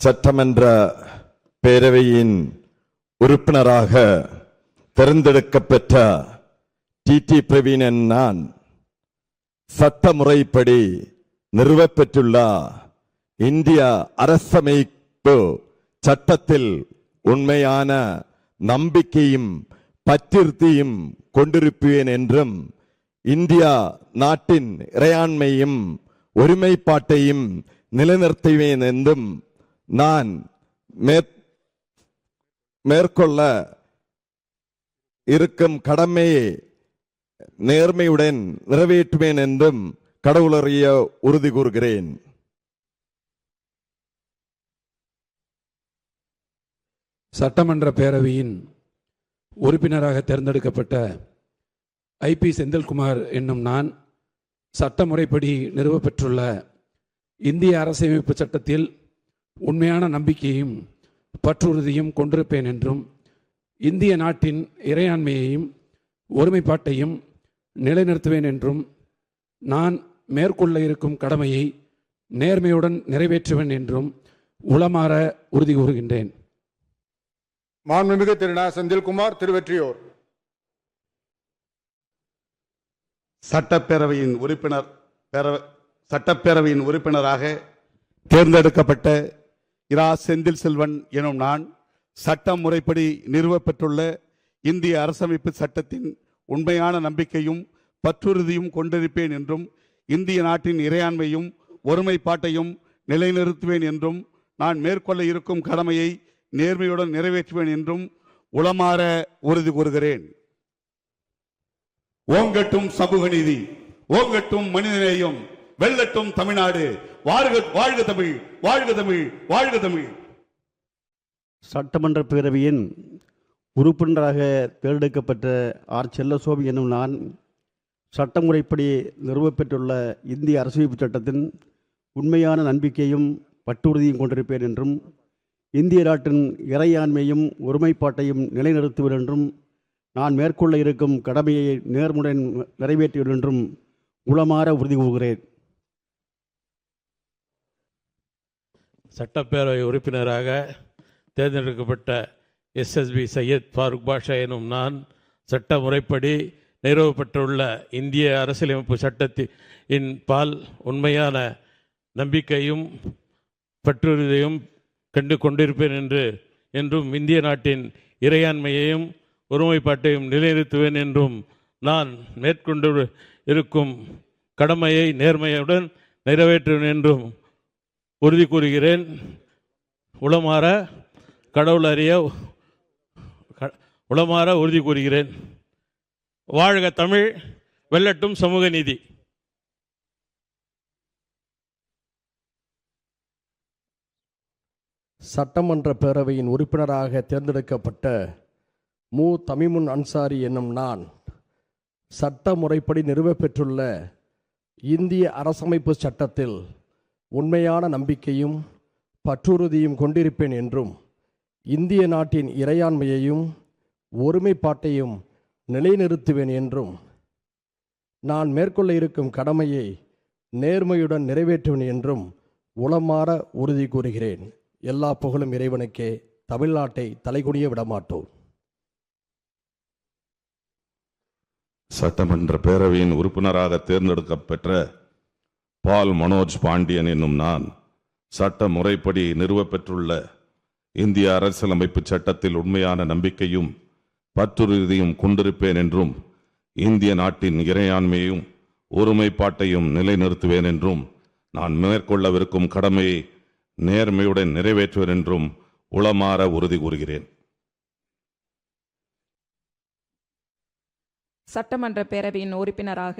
சட்டமன்ற பேரவையின் உறுப்பினராக தேர்ந்தெடுக்கப்பட்ட டி பிரவீணன் நான் சட்ட முறைப்படி நிறுவப்பெற்றுள்ள இந்திய அரசமைப்பு சட்டத்தில் உண்மையான நம்பிக்கையும் பற்றுறுதியும் கொண்டிருப்பேன் என்றும் இந்திய நாட்டின் இறையாண்மையும் ஒருமைப்பாட்டையும் நிலைநிறுத்துவேன் என்றும் நான் மேற்கொள்ள இருக்கும் கடமையை நேர்மையுடன் நிறைவேற்றுவேன் என்றும் கடவுளறிய உறுதி கூறுகிறேன். சட்டமன்ற பேரவையின் உறுப்பினராக தேர்ந்தெடுக்கப்பட்ட ஐபி செந்தில்குமார் என்னும் நான் சட்ட முறைப்படி நிறுவப்பெற்றுள்ள இந்திய அரசியலமைப்பு சட்டத்தில் உண்மையான நம்பிக்கையும் பற்றுறுதியும் கொண்டிருப்பேன் என்றும் இந்திய நாட்டின் இறையாண்மையையும் ஒருமைப்பாட்டையும் நிலைநிறுத்துவேன் என்றும் நான் மேற்கொள்ள இருக்கும் கடமையை நேர்மையுடன் நிறைவேற்றுவேன் என்றும் உளமாற உறுதி கூறுகின்றேன். மாண்புமிகு திரு ந. செந்தில்குமார், திருவெற்றியூர். சட்டப்பேரவையின் உறுப்பினராக தேர்ந்தெடுக்கப்பட்ட இரா. செந்தில் செல்வன் எனும் நான் சட்ட முறைப்படி நிறுவப்பெற்றுள்ள இந்திய அரசமைப்பு சட்டத்தின் உண்மையான நம்பிக்கையும் பற்றுறுதியும் கொண்டிருப்பேன் என்றும் இந்திய நாட்டின் இறையாண்மையும் ஒருமைப்பாட்டையும் நிலைநிறுத்துவேன் என்றும் நான் மேற்கொள்ள இருக்கும் கடமையை நேர்மையுடன் நிறைவேற்றுவேன் என்றும் உளமாற உறுதி கூறுகிறேன். ஓங்கட்டும் சமூக நீதி, ஓங்கட்டும் மனிதநேயம், வெல்லட்டும் தமிழ்நாடு. வாழ்க வாழ்க தமிழ், வாழ்க தமிழ், வாழ்க தமிழ். சட்டமன்ற பேரவையின் உறுப்பினராக தேர்ந்தெடுக்கப்பட்ட ஆர். செல்லசோமி எனும் நான் சட்டமுறைப்படி நிறுவப்பெற்றுள்ள இந்திய அரசியலமைப்பு சட்டத்தின் உண்மையான நம்பிக்கையும் பற்றுறுதியும் கொண்டிருப்பேன் என்றும் இந்திய நாட்டின் இறையாண்மையும் ஒருமைப்பாட்டையும் நிலைநிறுத்துவேன் என்றும் நான் மேற்கொள்ள இருக்கும் கடமையை நேர்முடன் நிறைவேற்றுவேன் என்றும் உளமாற உறுதி கூறுகிறேன். சட்டப்பேரவை உறுப்பினராக தேர்ந்தெடுக்கப்பட்ட SSB சையத் ஃபாரூக் பாஷா எனும் நான் சட்ட முறைப்படி நிறுவப்பட்டுள்ள இந்திய அரசியலமைப்பு சட்டத்தின் பால் உண்மையான நம்பிக்கையும் பற்றுறுதியும் கண்டு கொண்டிருப்பேன் என்றும் இந்திய நாட்டின் இறையாண்மையையும் ஒருமைப்பாட்டையும் நிலைநிறுத்துவேன் என்றும் நான் மேற்கொண்டு இருக்கும் கடமையை நேர்மையுடன் நிறைவேற்றுவேன் என்றும் உறுதி கூறுகிறேன். உளமாற கடவுளறிய உளமாற உறுதி கூறுகிறேன். வாழ்க தமிழ், வெல்லட்டும் சமூக நீதி. சட்டமன்ற பேரவையின் உறுப்பினராக தேர்ந்தெடுக்கப்பட்ட மு. தமிமுன் அன்சாரி என்னும் நான் சட்ட முறைப்படி நிறுவப்பெற்றுள்ள இந்திய அரசமைப்பு சட்டத்தில் உண்மையான நம்பிக்கையும் பற்றுறுதியும் கொண்டிருப்பேன் என்றும் இந்திய நாட்டின் இறையாண்மையையும் ஒருமைப்பாட்டையும் நிலைநிறுத்துவேன் என்றும் நான் மேற்கொள்ள இருக்கும் கடமையை நேர்மையுடன் நிறைவேற்றுவேன் என்றும் உளமாற உறுதி கூறுகிறேன். எல்லா புகழும் இறைவனுக்கே. தமிழ்நாட்டை தலைகுனிய விடமாட்டோம். சட்டமன்ற பேரவையின் உறுப்பினராக தேர்ந்தெடுக்கப்பெற்ற பால் மனோஜ் பாண்டியன் என்னும் நான் சட்ட முறைப்படி நிறுவப்பெற்றுள்ள இந்திய அரசியலமைப்பு சட்டத்தில் உண்மையான நம்பிக்கையும் பற்றுறுதியும் கொண்டிருப்பேன் என்றும் இந்திய நாட்டின் இறையாண்மையும் ஒருமைப்பாட்டையும் நிலைநிறுத்துவேன் என்றும் நான் மேற்கொள்ளவிருக்கும் கடமையை நேர்மையுடன் நிறைவேற்றுவேன் என்றும் உளமாற உறுதி கூறுகிறேன். சட்டமன்ற பேரவையின் உறுப்பினராக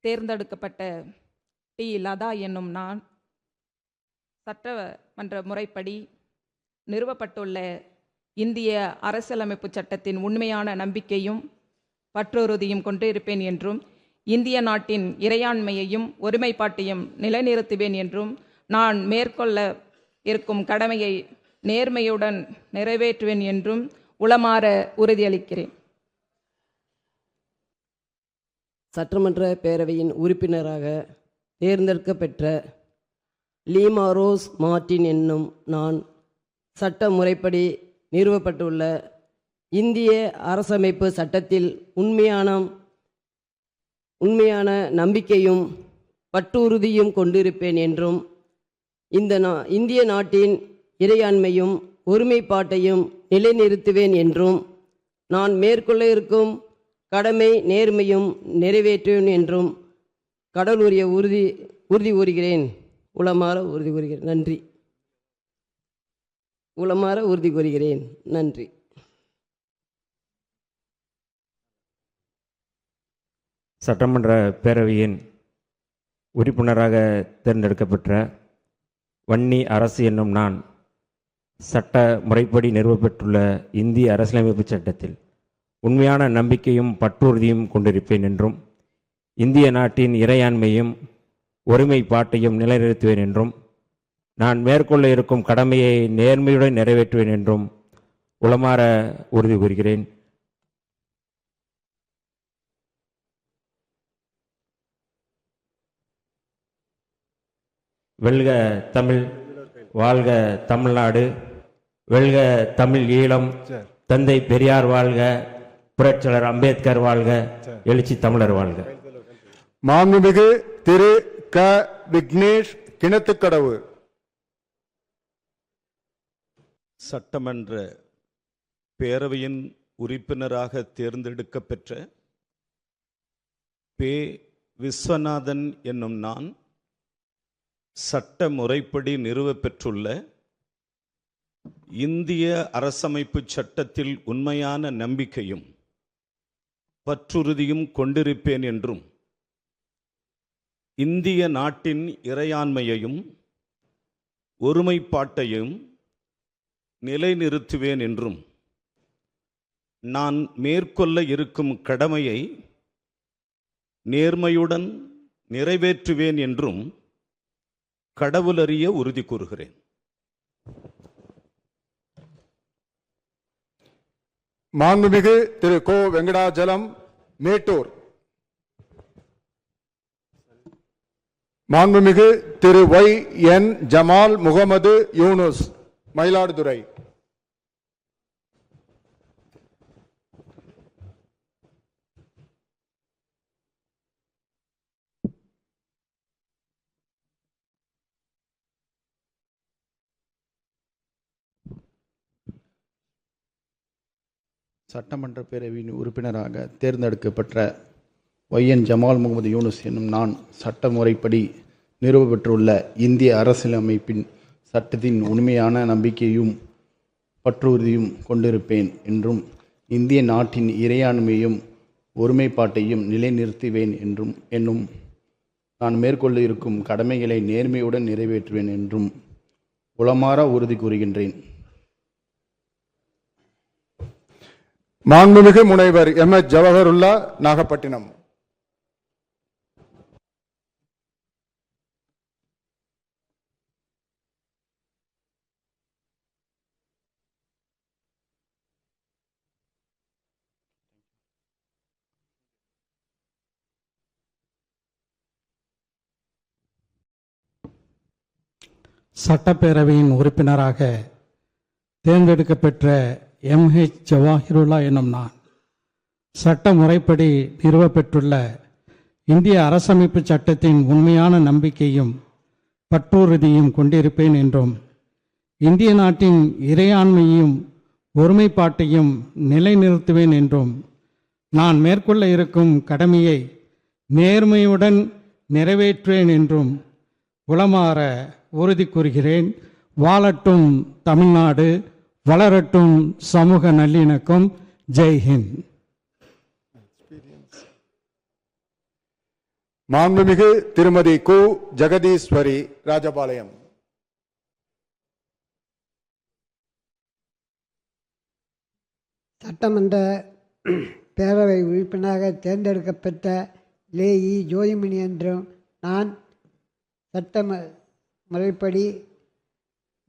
தேர்ந்தெடுக்கப்பட்ட டி. லதா என்னும் நான் சட்டமன்ற முறைப்படி நிறுவப்பட்டுள்ள இந்திய அரசியலமைப்பு சட்டத்தின் உண்மையான நம்பிக்கையும் பற்றுறுதியும் கொண்டிருப்பேன் என்றும் இந்திய நாட்டின் இறையாண்மையையும் ஒருமைப்பாட்டையும் நிலைநிறுத்துவேன் என்றும் நான் மேற்கொள்ள இருக்கும் கடமையை நேர்மையுடன் நிறைவேற்றுவேன் என்றும் உளமாற உறுதியளிக்கிறேன். சட்டமன்ற பேரவையின் உறுப்பினராக தேர்ந்தெடுக்கப்பெற்ற லீமா ரோஸ் மார்ட்டின் என்னும் நான் சட்ட முறைப்படி நிறுவப்பட்டுள்ள இந்திய அரசமைப்பு சட்டத்தில் உண்மையான நம்பிக்கையும் பற்றுறுதியும் கொண்டிருப்பேன் என்றும் இந்திய நாட்டின் இறையாண்மையும் ஒருமைப்பாட்டையும் நிலைநிறுத்துவேன் என்றும் நான் மேற்கொள்ள இருக்கும் கடமை நேர்மையும் நிறைவேற்றுவேன் என்றும் கடவுள் உறுதி கூறுகிறேன். உளமாற உறுதி கூறுகிறேன். நன்றி. உளமாற உறுதி கூறுகிறேன். நன்றி. சட்டமன்ற பேரவையின் உறுப்பினராக தேர்ந்தெடுக்கப்பட்ட வன்னி அரசு என்னும் நான் சட்ட முறைப்படி நிறுவப்பட்டுள்ள இந்திய அரசியலமைப்பு சட்டத்தில் உண்மையான நம்பிக்கையும் பற்றுறுதியும் கொண்டிருப்பேன் என்றும் இந்திய நாட்டின் இறையாண்மையும் ஒருமைப்பாட்டையும் நிலைநிறுத்துவேன் என்றும் நான் மேற்கொள்ள இருக்கும் கடமையை நேர்மையுடன் நிறைவேற்றுவேன் என்றும் உளமாற உறுதி கூறுகிறேன். வெல்க தமிழ், வாழ்க தமிழ்நாடு, வெல்க தமிழ் ஈழம், தந்தை பெரியார் வாழ்க, புரட்சியாளர் அம்பேத்கர் வாழ்க, எழுச்சி தமிழர் வாழ்க. மாண்புமிகு திரு க விக்னேஷ் கிணத்துக்கடவு. சட்டமன்ற பேரவையின் உறுப்பினராக தேர்ந்தெடுக்கப்பெற்ற பே. விஸ்வநாதன் என்னும் நான் சட்ட முறைப்படி நிறுவப்பெற்றுள்ள இந்திய அரசமைப்பு சட்டத்தில் உண்மையான நம்பிக்கையும் பற்றுறுதியும் கொண்டிருப்பேன் என்றும் இந்திய நாட்டின் இறையாண்மையையும் ஒருமைப்பாட்டையும் நிலைநிறுத்துவேன் என்றும் நான் மேற்கொள்ள இருக்கும் கடமையை நேர்மையுடன் நிறைவேற்றுவேன் என்றும் கடவுளறிய உறுதி கூறுகிறேன். மாண்புமிகு திரு கோ வெங்கடாஜலம் மேட்டூர். மாண்புமிகு திரு ஒய் என் ஜமால் முகமது யூனுஸ் மயிலாடுதுறை. சட்டமன்ற பேரவையின் உறுப்பினராக தேர்ந்தெடுக்கப்பட்ட ஒய்என் ஜமால் முகமது யூனுஸ் என்னும் நான் சட்ட முறைப்படி நிறுவப்பெற்றுள்ள இந்திய அரசியலமைப்பின் சட்டத்தின் உண்மையான நம்பிக்கையும் பற்றுறுதியும் கொண்டிருப்பேன் என்றும் இந்திய நாட்டின் இறையாண்மையும் ஒருமைப்பாட்டையும் நிலைநிறுத்துவேன் என்னும் நான் மேற்கொள்ள இருக்கும் கடமைகளை நேர்மையுடன் நிறைவேற்றுவேன் என்றும் உளமாற உறுதி கூறுகின்றேன். மாண்புமிகு முனைவர் எம். எச். ஜவஹருல்லா நாகப்பட்டினம். சட்டப்பேரவையின் உறுப்பினராக தேர்ந்தெடுக்கப்பெற்ற எம்.ஹெச். ஜவாஹிருல்லா எனும் நான் சட்ட முறைப்படி நிறுவப்பெற்றுள்ள இந்திய அரசமைப்பு சட்டத்தின் உண்மையான நம்பிக்கையும் பற்றுறுதியும் கொண்டிருப்பேன் என்றும் இந்திய நாட்டின் இறையாண்மையும் ஒருமைப்பாட்டையும் நிலைநிறுத்துவேன் என்றும் நான் மேற்கொள்ள இருக்கும் கடமையை நேர்மையுடன் நிறைவேற்றுவேன் என்றும் உளமாற உறுதி கூறுகிறேன். வாழட்டும் தமிழ்நாடு, வளரட்டும் சமூக நல்லிணக்கம். ஜெய்ஹிந்த். மாண்புமிகு திருமதி கு ஜெகதீஸ்வரி ராஜபாளையம். சட்டமன்ற பேரவை உறுப்பினராக தேர்ந்தெடுக்கப்பட்ட லே.இ. ஜோதிமணி என்றும் நான் சட்ட முறைப்படி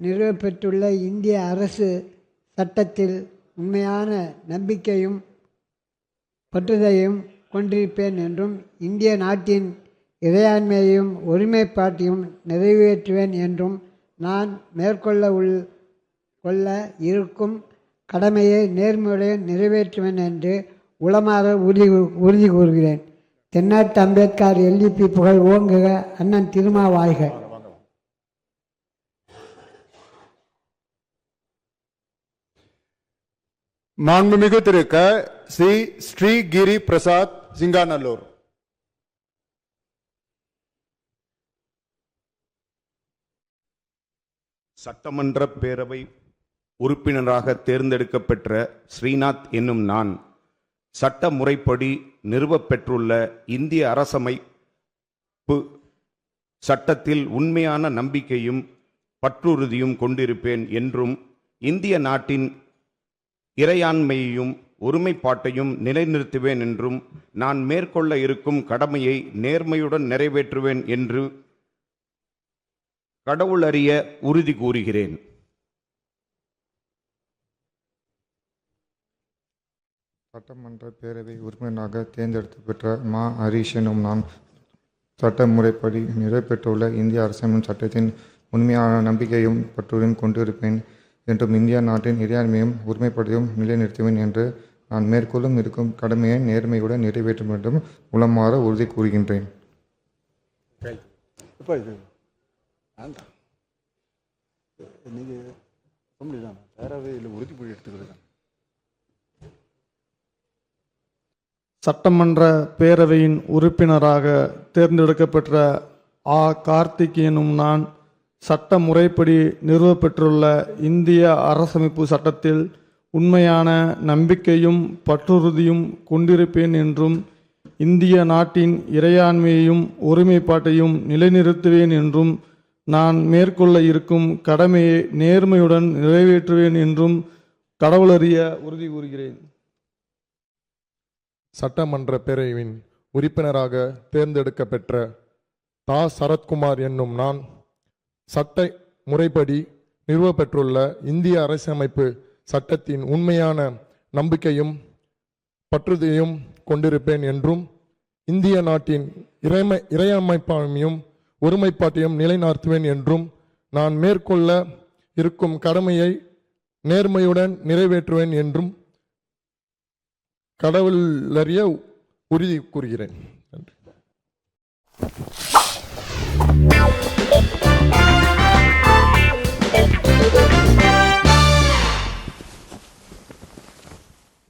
நிறுவப்பெற்றுள்ள இந்திய அரசு சட்டத்தில் உண்மையான நம்பிக்கையும் பற்றுதலையும் கொண்டிருப்பேன் என்றும் இந்திய நாட்டின் இறையாண்மையையும் ஒருமைப்பாட்டையும் நிறைவேற்றுவேன் என்றும் நான் கொள்ள இருக்கும் கடமையை நேர்மையுடன் நிறைவேற்றுவேன் என்று உளமாற உறுதி கூறுகிறேன். தென்னாட்டு அம்பேத்கர் எல்டிபி புகழ் ஓங்குக, அண்ணன் திருமா வாழ்க. மாண்புமிகு திரு க. சி. ஸ்ரீகிரி பிரசாத், சிங்காநல்லூர். சட்டமன்ற பேரவை உறுப்பினராக தேர்ந்தெடுக்கப்பெற்ற ஸ்ரீநாத் என்னும் நான் சட்ட முறைப்படி நிறுவப்பெற்றுள்ள இந்திய அரசமைப்பு சட்டத்தில் உண்மையான நம்பிக்கையும் பற்றுறுதியும் கொண்டிருப்பேன் என்றும் இந்திய நாட்டின் இறையாண்மையையும் ஒருமைப்பாட்டையும் நிலைநிறுத்துவேன் என்றும் நான் மேற்கொள்ள இருக்கும் கடமையை நேர்மையுடன் நிறைவேற்றுவேன் என்று கடவுள் அறிய உறுதி கூறுகிறேன். சட்டமன்ற பேரவை உறுப்பினராக தேர்ந்தெடுக்கப்பெற்ற மா ஹரீஷ் எனும் நான் சட்ட முறைப்படி நிறைவேற்றுள்ள இந்திய அரசியலமைப்பு சட்டத்தின் உண்மையான நம்பிக்கையும் பற்றுறுதியும் கொண்டிருப்பேன் என்றும் இந்திய நாட்டின் இறையாண்மையும் ஒருமைப்பாட்டையும் நிலைநிறுத்துவேன் என்று நான் மேற்கொள்ளும் இருக்கும் கடமையை நேர்மையுடன் நிறைவேற்றும் என்றும் உளமாற உறுதி கூறுகின்றேன். சட்டமன்ற பேரவையின் உறுப்பினராக தேர்ந்தெடுக்கப்பெற்ற ஆ. கார்த்திக் எனும் நான் சட்ட முறைப்படி நிறுவப்பெற்றுள்ள இந்திய அரசமைப்பு சட்டத்தில் உண்மையான நம்பிக்கையும் பற்றுறுதியும் கொண்டிருப்பேன் என்றும் இந்திய நாட்டின் இறையாண்மையையும் ஒருமைப்பாட்டையும் நிலைநிறுத்துவேன் என்றும் நான் மேற்கொள்ள இருக்கும் கடமையை நேர்மையுடன் நிறைவேற்றுவேன் என்றும் கடவுளறிய உறுதி கூறுகிறேன். சட்டமன்ற பேரவையின் உறுப்பினராக தேர்ந்தெடுக்கப்பெற்ற தா. சரத்குமார் என்னும் நான் சட்ட முறைப்படி நிறுவப்பெற்றுள்ள இந்திய அரசியலமைப்பு சட்டத்தின் உண்மையான நம்பிக்கையும் பற்றுறுதியும் கொண்டிருப்பேன் என்றும் இந்திய நாட்டின் இறையாண்மையையும் ஒருமைப்பாட்டையும் நிலைநாட்டுவேன் என்றும் நான் மேற்கொள்ள இருக்கும் கடமையை நேர்மையுடன் நிறைவேற்றுவேன் என்றும் கடவுள் அறிய உறுதி கூறுகிறேன். நன்றி.